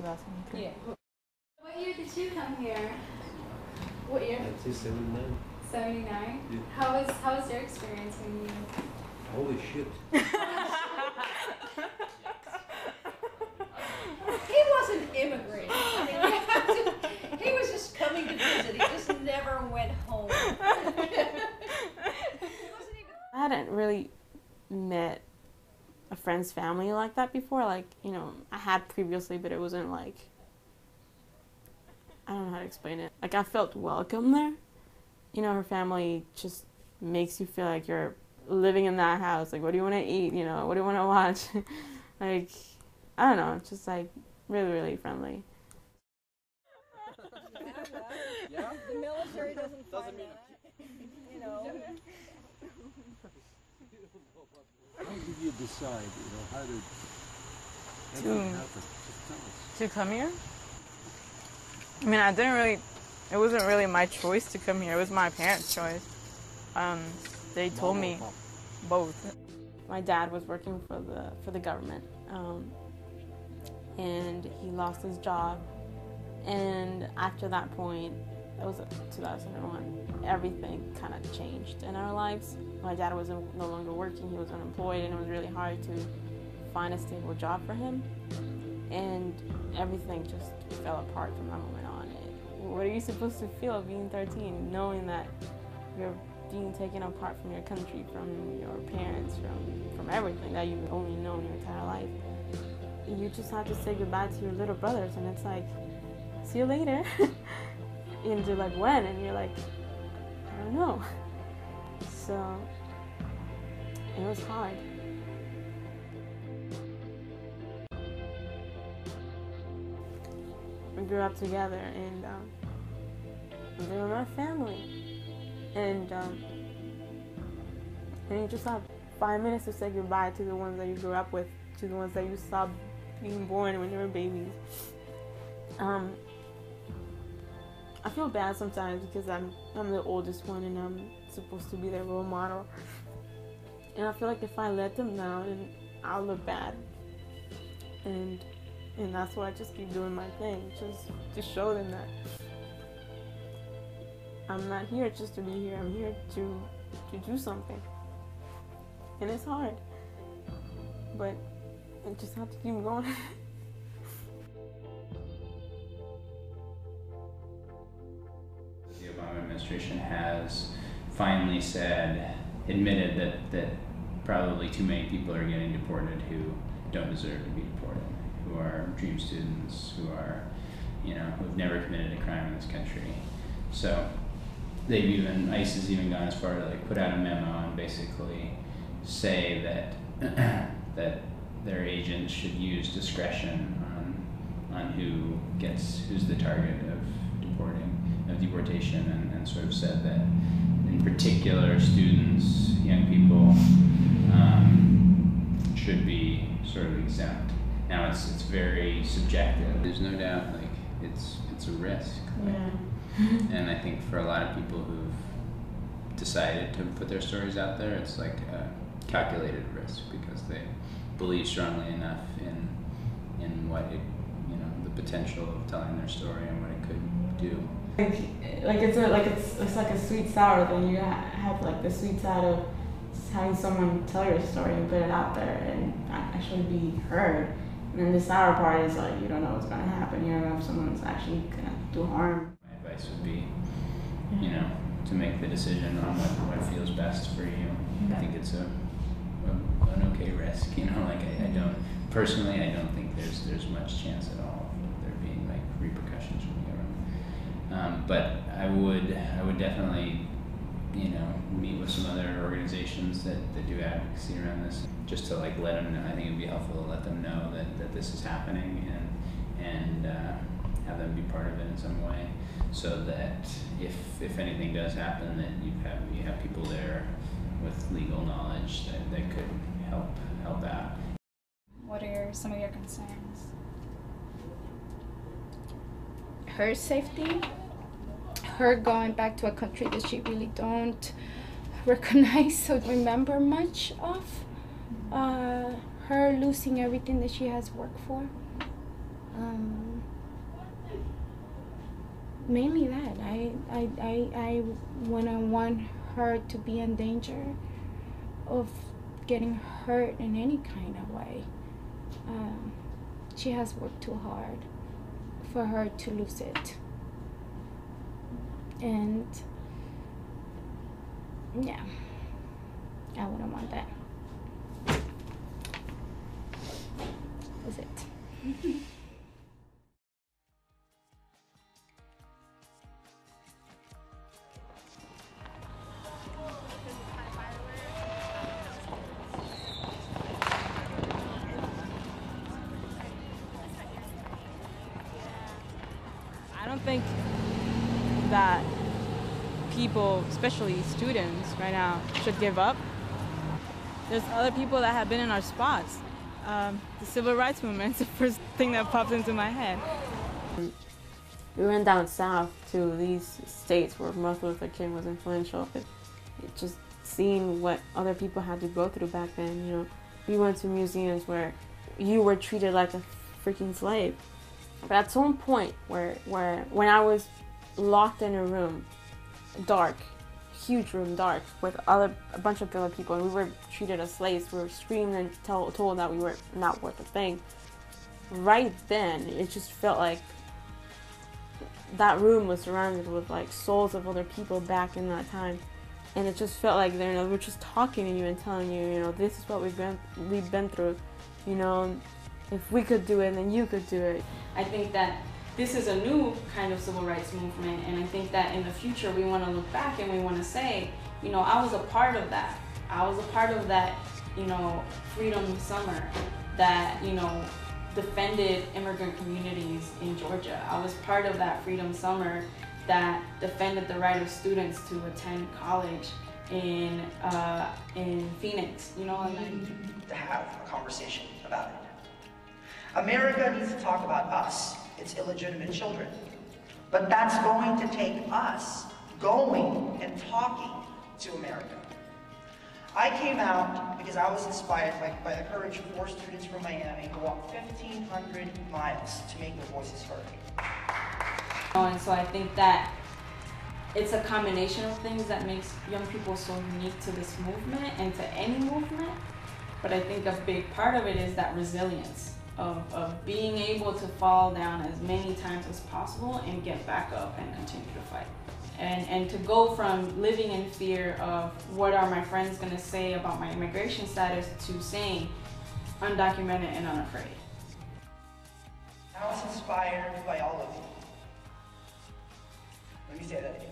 Yeah. What year did you come here? What year? 1979. 79? Yeah. How was your experience when you... Holy shit. He wasn't immigrating. I mean, he was just coming to visit. He just never went home. I hadn't really met a friend's family like that before. Like, you know, I had previously, but it wasn't like, I don't know how to explain it. Like, I felt welcome there. You know, her family just makes you feel like you're living in that house. Like, what do you want to eat? You know, what do you want to watch? Like, I don't know, it's just like really, really friendly. Yeah. The military doesn't find that. You know. How did you decide, how did that happen? Just tell us. To come here? I mean, it wasn't really my choice to come here. It was my parents' choice. They told me both. My dad was working for the government, and he lost his job. And after that point, it was 2001, everything kind of changed in our lives. My dad was no longer working, he was unemployed, and it was really hard to find a stable job for him. And everything just fell apart from that moment on. What are you supposed to feel being 13, knowing that you're being taken apart from your country, from your parents, from everything that you've only known your entire life? You just have to say goodbye to your little brothers, and it's like, see you later. And you're like, when? And you're like, I don't know. So it was hard. We grew up together, and they were my family. And you just have 5 minutes to say goodbye to the ones that you grew up with, to the ones that you saw being born when you were babies. I feel bad sometimes because I'm the oldest one and I'm supposed to be their role model. And I feel like if I let them down, then I'll look bad. And that's why I just keep doing my thing, just to show them that I'm not here just to be here. I'm here to do something. And it's hard, but I just have to keep going. The Obama administration has finally admitted that probably too many people are getting deported who don't deserve to be deported, who are dream students, who've never committed a crime in this country. So ICE has even gone as far to put out a memo and basically say that that their agents should use discretion on who's the target of deportation, and sort of said that in particular students, young people, should be sort of exempt. Now it's very subjective. There's no doubt it's a risk. And I think for a lot of people who've decided to put their stories out there, it's like a calculated risk because they believe strongly enough in what the potential of telling their story and what it could do. It's like a sweet sour thing. You have the sweet side of having someone tell your story and put it out there and actually be heard. And then the sour part is you don't know what's going to happen. You don't know if someone's actually going to do harm. My advice would be, to make the decision on what feels best for you. I think it's an okay risk. I don't think there's much chance at all of there being repercussions from the government. But I would definitely, meet with some other organizations that do advocacy around this, just to let them know. I think it would be helpful to let them know that this is happening and have them be part of it in some way, so that if anything does happen, that you have people there with legal knowledge that could help out. What are some of your concerns? Her safety, her going back to a country that she really don't recognize or remember much of, her losing everything that she has worked for. mainly that. I wouldn't want her to be in danger of getting hurt in any kind of way. She has worked too hard for her to lose it. And yeah, I wouldn't want that. That's it. I don't think that people, especially students right now, should give up. There's other people that have been in our spots. The civil rights movement is the first thing that pops into my head. We went down south to these states where Martin Luther King was influential. It just seeing what other people had to go through back then, you know. We went to museums where you were treated like a freaking slave. But at some point where when I was locked in a room, dark, huge room, dark, with a bunch of other people, and we were treated as slaves, we were screamed and told that we were not worth a thing. Right then, it just felt like that room was surrounded with like souls of other people back in that time. And it just felt like they were just talking to you and telling you, you know, this is what we've been through, you know, if we could do it, then you could do it. I think that this is a new kind of civil rights movement, and I think that in the future we want to look back and we want to say, you know, I was a part of that. I was a part of that, you know, freedom summer that, you know, defended immigrant communities in Georgia. I was part of that freedom summer that defended the right of students to attend college in Phoenix, you know. To have a conversation about it. America needs to talk about us, its illegitimate children. But that's going to take us going and talking to America. I came out because I was inspired by the courage of 4 students from Miami who walked 1,500 miles to make their voices heard. And so I think that it's a combination of things that makes young people so unique to this movement and to any movement. But I think a big part of it is that resilience of being able to fall down as many times as possible and get back up and continue to fight. And to go from living in fear of what are my friends going to say about my immigration status to saying undocumented and unafraid. I was inspired by all of you. Let me say that again.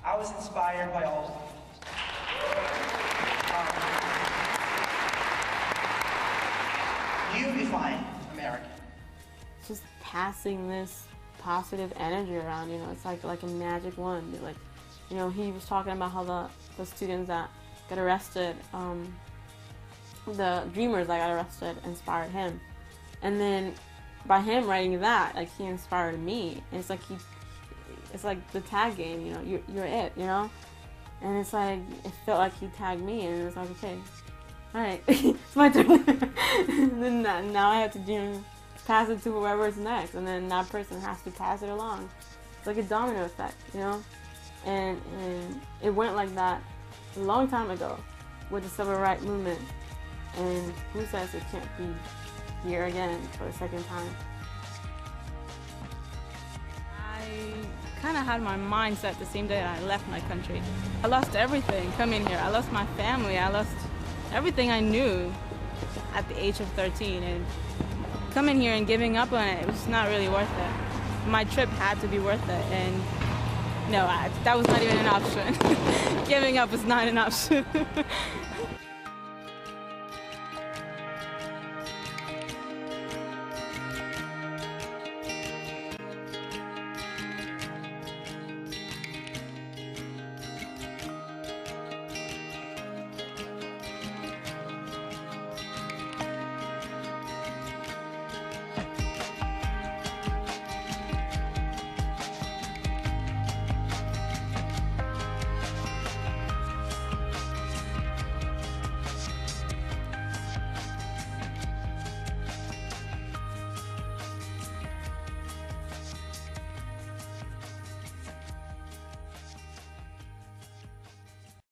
I was inspired by all of you. You define American. Just passing this positive energy around, you know, it's like a magic wand. Like, you know, he was talking about how the students that got arrested, the dreamers that got arrested inspired him. And then by him writing that, like, he inspired me. And it's like the tag game, you know, you're it, you know? And it's like, it felt like he tagged me, and it was like, okay, all right, it's my turn. And then now I have to, you know, pass it to whoever's next, and then that person has to pass it along. It's like a domino effect, you know? And it went like that a long time ago with the civil rights movement. And who says it can't be here again for the second time? I kind of had my mind set the same day that I left my country. I lost everything coming here. I lost my family. I lost everything I knew at the age of 13. And coming here and giving up on it was not really worth it. My trip had to be worth it, and no, that was not even an option. Giving up was not an option.